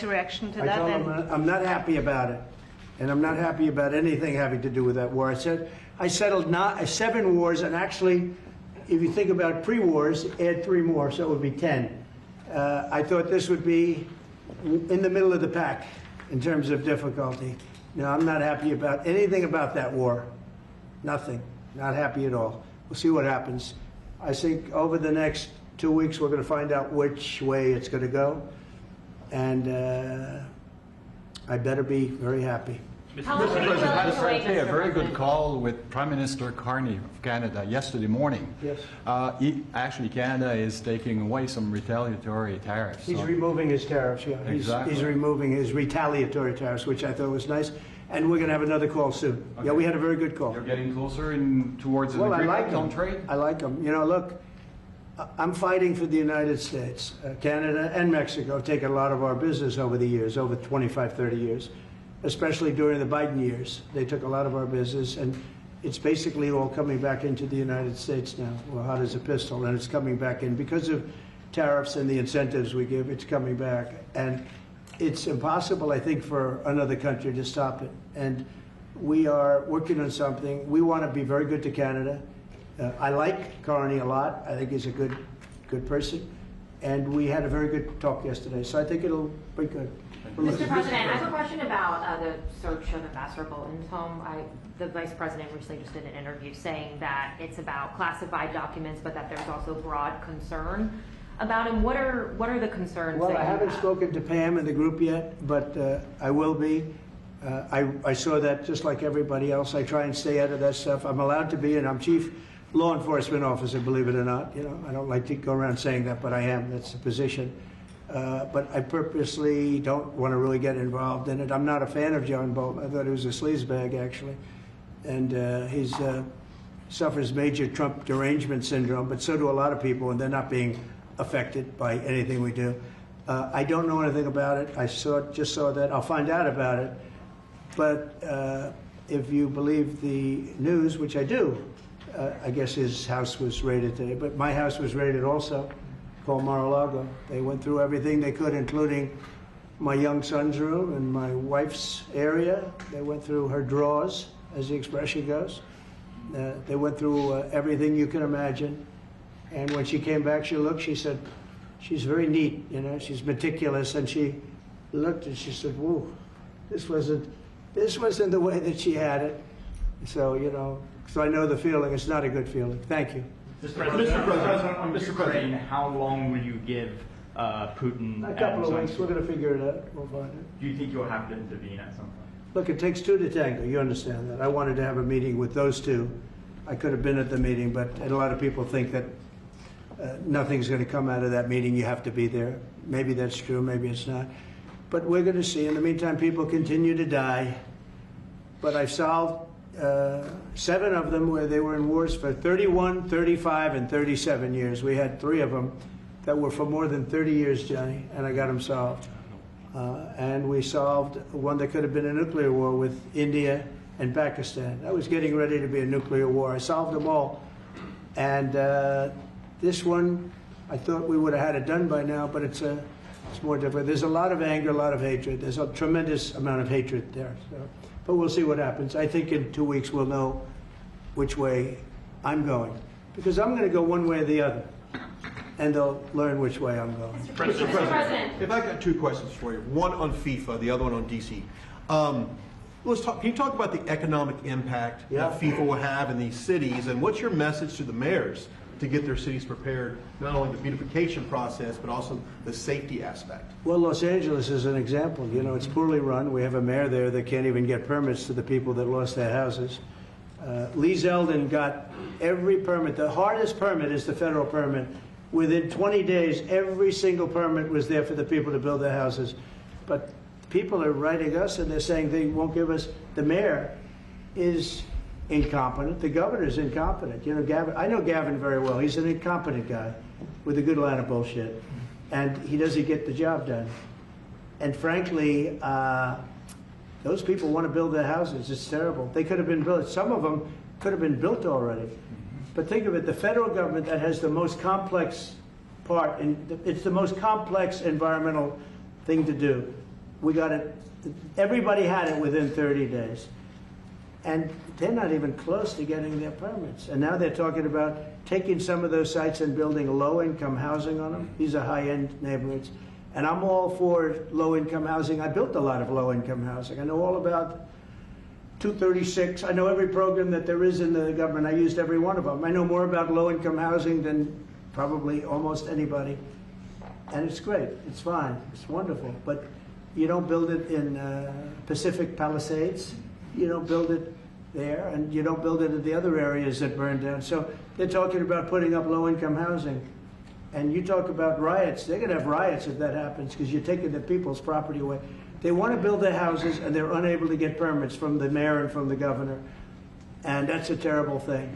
reaction to I that? told him I'm not happy about it, and I'm not happy about anything having to do with that war. I said I settled 7 wars, and actually, if you think about pre-wars, add 3 more, so it would be 10. I thought this would be in the middle of the pack in terms of difficulty. No, I'm not happy about anything about that war. Nothing. Not happy at all. We'll see what happens. I think over the next 2 weeks, we're going to find out which way it's going to go. And I better be very happy. Mr. President, a very good call with Prime Minister Carney of Canada yesterday morning. Yes. Actually, Canada is taking away some retaliatory tariffs. He's removing his tariffs, yeah. Exactly. He's removing his retaliatory tariffs, which I thought was nice. And we're going to have another call soon. Okay. Yeah, we had a very good call. You're getting closer towards an agreement on trade? I like them. You know, look, I'm fighting for the United States. Canada and Mexico have taken a lot of our business over the years, over 25, 30 years, especially during the Biden years. They took a lot of our business, and it's basically all coming back into the United States now. Well, hot as a pistol, and it's coming back in. Because of tariffs and the incentives we give, it's coming back. And it's impossible, I think, for another country to stop it. And we are working on something. We want to be very good to Canada. I like Carney a lot. I think he's a good person. And we had a very good talk yesterday. So I think it'll be good. Mr. President, I have a question about the search of Ambassador Bolton's home. The Vice President recently just did an interview saying that it's about classified documents, but that there's also broad concern about him. What are the concerns? Well, I haven't spoken to Pam and the group yet, but I will be. I saw that just like everybody else. I try and stay out of that stuff. I'm allowed to be, and I'm chief law enforcement officer, believe it or not. You know, I don't like to go around saying that, but I am. That's the position. But I purposely don't want to really get involved in it. I'm not a fan of John Bolton. I thought he was a sleazebag, actually. And he suffers major Trump derangement syndrome, but so do a lot of people, and they're not being affected by anything we do. I don't know anything about it. I just saw that. I'll find out about it. But if you believe the news, which I do, I guess his house was raided today. But my house was raided also, called Mar-a-Lago. They went through everything they could, including my young son's room and my wife's area. They went through her drawers, as the expression goes. They went through everything you can imagine. And when she came back, she said, she's very neat, you know, she's meticulous. And she looked and she said, whoa, this wasn't the way that she had it. So, you know, so I know the feeling. It's not a good feeling. Thank you. Mr. President, how long will you give Putin? A couple of weeks. We're going to figure it out. We'll find it. Do you think you'll have to intervene at some point? Look, it takes 2 to tango. You understand that. I wanted to have a meeting with those 2. I could have been at the meeting, but a lot of people think that nothing's going to come out of that meeting. You have to be there. Maybe that's true. Maybe it's not. But we're going to see. In the meantime, people continue to die. But I've solved 7 of them where they were in wars for 31, 35, and 37 years. We had 3 of them that were for more than 30 years, Johnny, and I got them solved. And we solved one that could have been a nuclear war with India and Pakistan. That was getting ready to be a nuclear war. I solved them all. And this one, I thought we would have had it done by now, but it's more difficult. There's a lot of anger, a lot of hatred. There's a tremendous amount of hatred there. So. But we'll see what happens. I think in 2 weeks we'll know which way I'm going. Because I'm going to go one way or the other. And they'll learn which way I'm going. Mr. President. If I got 2 questions for you, one on FIFA, the other one on DC. Can you talk about the economic impact that FIFA will have in these cities, and what's your message to the mayors to get their cities prepared, not only the beautification process, but also the safety aspect? Well, Los Angeles is an example. You know, it's poorly run. We have a mayor there that can't even get permits to the people that lost their houses. Lee Zeldin got every permit. The hardest permit is the federal permit. Within 20 days, every single permit was there for the people to build their houses. But people are writing us and they're saying they won't give us. The mayor is incompetent. The governor's incompetent. You know, Gavin, I know Gavin very well. He's an incompetent guy with a good line of bullshit. And he doesn't get the job done. And frankly, those people want to build their houses. It's terrible. They could have been built. Some of them could have been built already. But think of it, the federal government that has the most complex part, and it's the most complex environmental thing to do. We got it, everybody had it within 30 days. And they're not even close to getting their permits. And now they're talking about taking some of those sites and building low-income housing on them. These are high-end neighborhoods. And I'm all for low-income housing. I built a lot of low-income housing. I know all about 236. I know every program that there is in the government. I used every one of them. I know more about low-income housing than probably almost anybody. And it's great. It's fine. It's wonderful. But you don't build it in Pacific Palisades. You don't build it there, and you don't build it in the other areas that burned down. So they're talking about putting up low-income housing. And you talk about riots. They're going to have riots if that happens because you're taking the people's property away. They want to build their houses, and they're unable to get permits from the mayor and from the governor. And that's a terrible thing.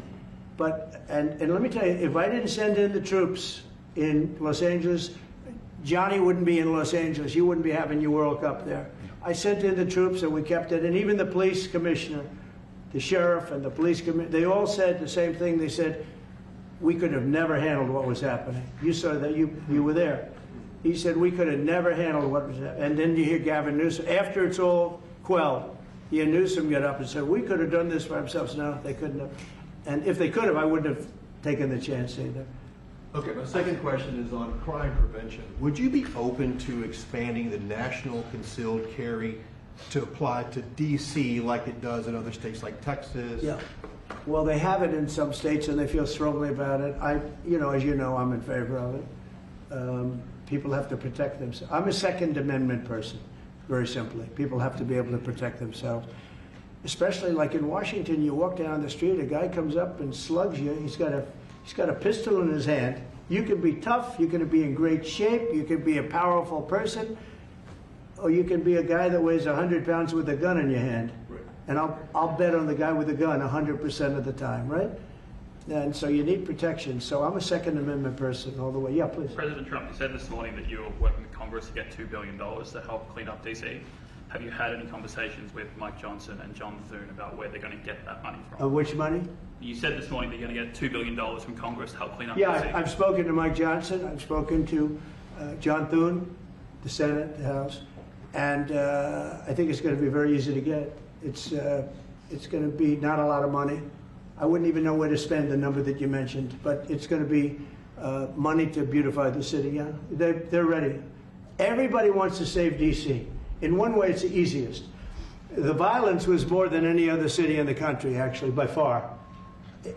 But, and let me tell you, if I didn't send in the troops in Los Angeles, Johnny wouldn't be in Los Angeles. You wouldn't be having your World Cup there. I sent in the troops, and we kept it. And even the police commissioner, the sheriff and the police commissioner, they all said the same thing. They said, we could have never handled what was happening. You saw that, you were there. He said, we could have never handled what was happening. And then you hear Gavin Newsom, after it's all quelled, you hear Newsom get up and say, we could have done this for ourselves. No, they couldn't have. And if they could have, I wouldn't have taken the chance either. Okay, my second question is on crime prevention. Would you be open to expanding the national concealed carry to apply to D.C. like it does in other states like Texas? Yeah. Well, they have it in some states, and they feel strongly about it. As you know, I'm in favor of it. People have to protect themselves. I'm a Second Amendment person, very simply. People have to be able to protect themselves. Especially like in Washington, you walk down the street, a guy comes up and slugs you. He's got a pistol in his hand. You can be tough, you can be in great shape, you can be a powerful person, or you can be a guy that weighs 100 pounds with a gun in your hand. Right. And I'll bet on the guy with the gun 100% of the time, right? And so you need protection. So I'm a Second Amendment person all the way. Yeah, please. President Trump, you said this morning that you're working with Congress to get $2 billion to help clean up DC. Have you had any conversations with Mike Johnson and John Thune about where they're going to get that money from? Which money? You said this morning that you're going to get $2 billion from Congress to help clean up Yeah, DC. I've spoken to Mike Johnson. I've spoken to John Thune, the Senate, the House, and I think it's going to be very easy to get. It's going to be not a lot of money. I wouldn't even know where to spend the number that you mentioned, but it's going to be money to beautify the city. Yeah, they're ready. Everybody wants to save D.C. In one way, it's the easiest. The violence was more than any other city in the country, actually, by far.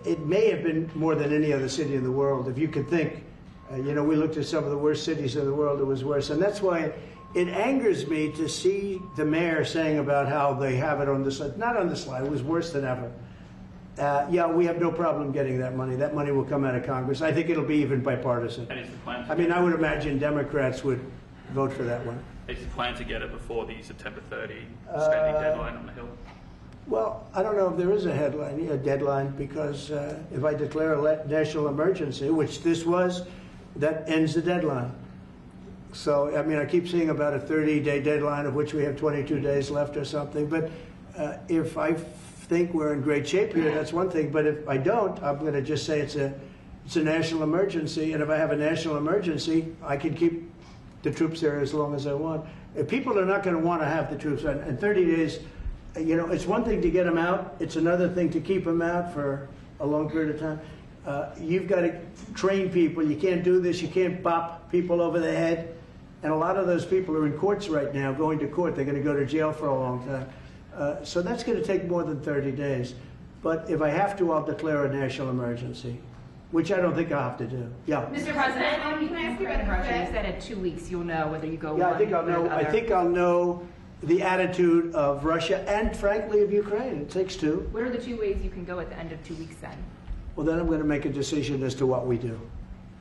It may have been more than any other city in the world, if you could think. We looked at some of the worst cities in the world, it was worse. And that's why it angers me to see the mayor saying about how they have it on the slide. Not on the slide, it was worse than ever. Yeah, we have no problem getting that money. That money will come out of Congress. I think it'll be even bipartisan. And is the plan? I mean, I would imagine Democrats would vote for that one. Is the plan to get it before the September 30 spending deadline on the Hill? Well, I don't know if there is a deadline, because if I declare a national emergency, which this was, that ends the deadline. So, I mean, I keep seeing about a 30-day deadline, of which we have 22 days left or something. But if I think we're in great shape here, that's one thing. But if I don't, I'm going to just say it's a national emergency. And if I have a national emergency, I can keep the troops there as long as I want. If people are not going to want to have the troops in 30 days, it's one thing to get them out. It's another thing to keep them out for a long period of time. You've got to train people. You can't do this. You can't bop people over the head. And a lot of those people are in courts right now, going to court. They're going to go to jail for a long time. So that's going to take more than 30 days. But if I have to, I'll declare a national emergency, which I don't think I'll have to do. Yeah. Mr. President, can I ask you about the pressure? You said in 2 weeks you'll know whether you go. Yeah, one I think I'll know. I think I'll know the attitude of Russia and, frankly, of Ukraine. It takes two. What are the 2 ways you can go at the end of 2 weeks then? Well, then I'm going to make a decision as to what we do,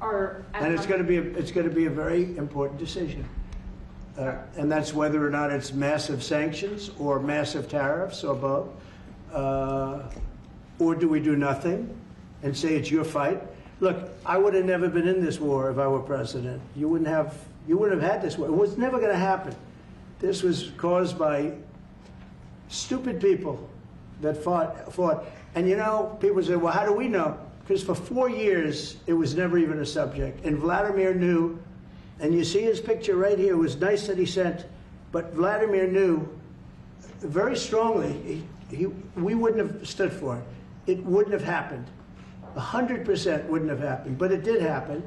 and it's going to be a very important decision. And that's whether or not it's massive sanctions or massive tariffs or both, or do we do nothing and say it's your fight? Look, I would have never been in this war if I were president. You wouldn't have had this war. It was never going to happen. This was caused by stupid people that fought. And people say, well, how do we know? Because for 4 years, it was never even a subject. And Vladimir knew, and you see his picture right here. It was nice that he sent But Vladimir knew very strongly we wouldn't have stood for it. It wouldn't have happened. 100% wouldn't have happened, but it did happen.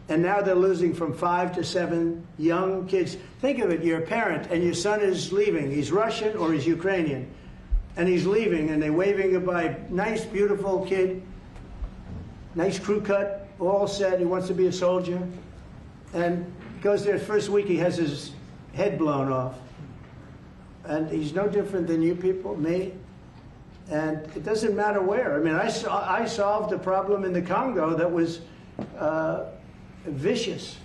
And now they're losing from 5 to 7 young kids. Think of it, you're a parent and your son is leaving. He's Russian or he's Ukrainian. And he's leaving and they're waving goodbye. Nice, beautiful kid. Nice crew cut, all set. He wants to be a soldier. And goes there first week, he has his head blown off. And he's no different than you people, me. And it doesn't matter where. I mean, I solved a problem in the Congo that was vicious.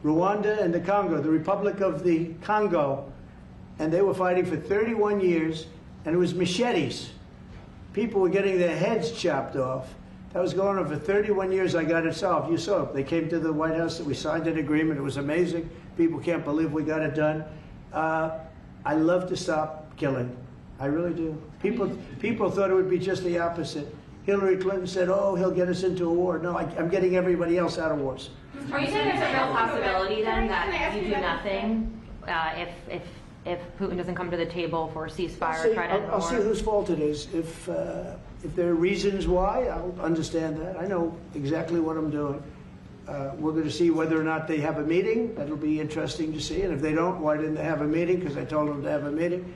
Rwanda and the Congo, the Republic of the Congo. And they were fighting for 31 years, and it was machetes. People were getting their heads chopped off. That was going on for 31 years. I got it solved. You saw it. They came to the White House, we signed an agreement. It was amazing. People can't believe we got it done. I love to stop killing. I really do. People thought it would be just the opposite. Hillary Clinton said, oh, he'll get us into a war. No, I'm getting everybody else out of wars. Are you saying there's a real possibility then that you do nothing if Putin doesn't come to the table for a ceasefire or try to end the war? I'll see whose fault it is. If there are reasons why, I'll understand that. I know exactly what I'm doing. We're going to see whether or not they have a meeting. That'll be interesting to see. And if they don't, why didn't they have a meeting? Because I told them to have a meeting.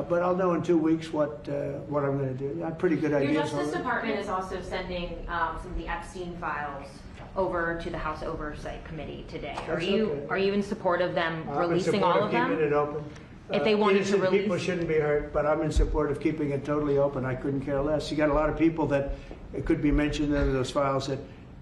But I'll know in 2 weeks what I'm going to do. I have pretty good ideas. Your Justice Department is also sending some of the Epstein files over to the House Oversight Committee today. Are you in support of them releasing all of them? I'm in support of keeping it open. If they wanted to release, people shouldn't be hurt, but I'm in support of keeping it totally open. I couldn't care less. You got a lot of people that it could be mentioned in those files that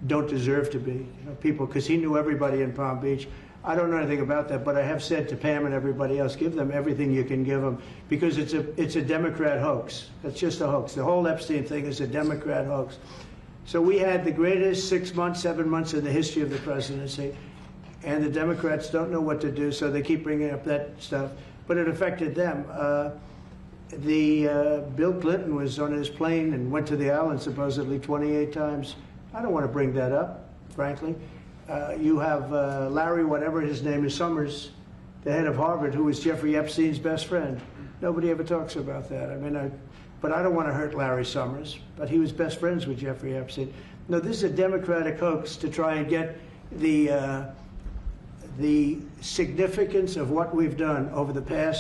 don't deserve to be. People, because he knew everybody in Palm Beach. I don't know anything about that, but I have said to Pam and everybody else, give them everything you can give them, because it's a Democrat hoax. It's just a hoax. The whole Epstein thing is a Democrat hoax. So we had the greatest 6 months, 7 months in the history of the presidency, and the Democrats don't know what to do, so they keep bringing up that stuff. But it affected them. Bill Clinton was on his plane and went to the island supposedly 28 times. I don't want to bring that up, frankly. You have Larry, whatever his name is, Summers, the head of Harvard, who was Jeffrey Epstein's best friend. Nobody ever talks about that. I mean, but I don't want to hurt Larry Summers, but he was best friends with Jeffrey Epstein. No, this is a Democratic hoax to try and get the significance of what we've done over the past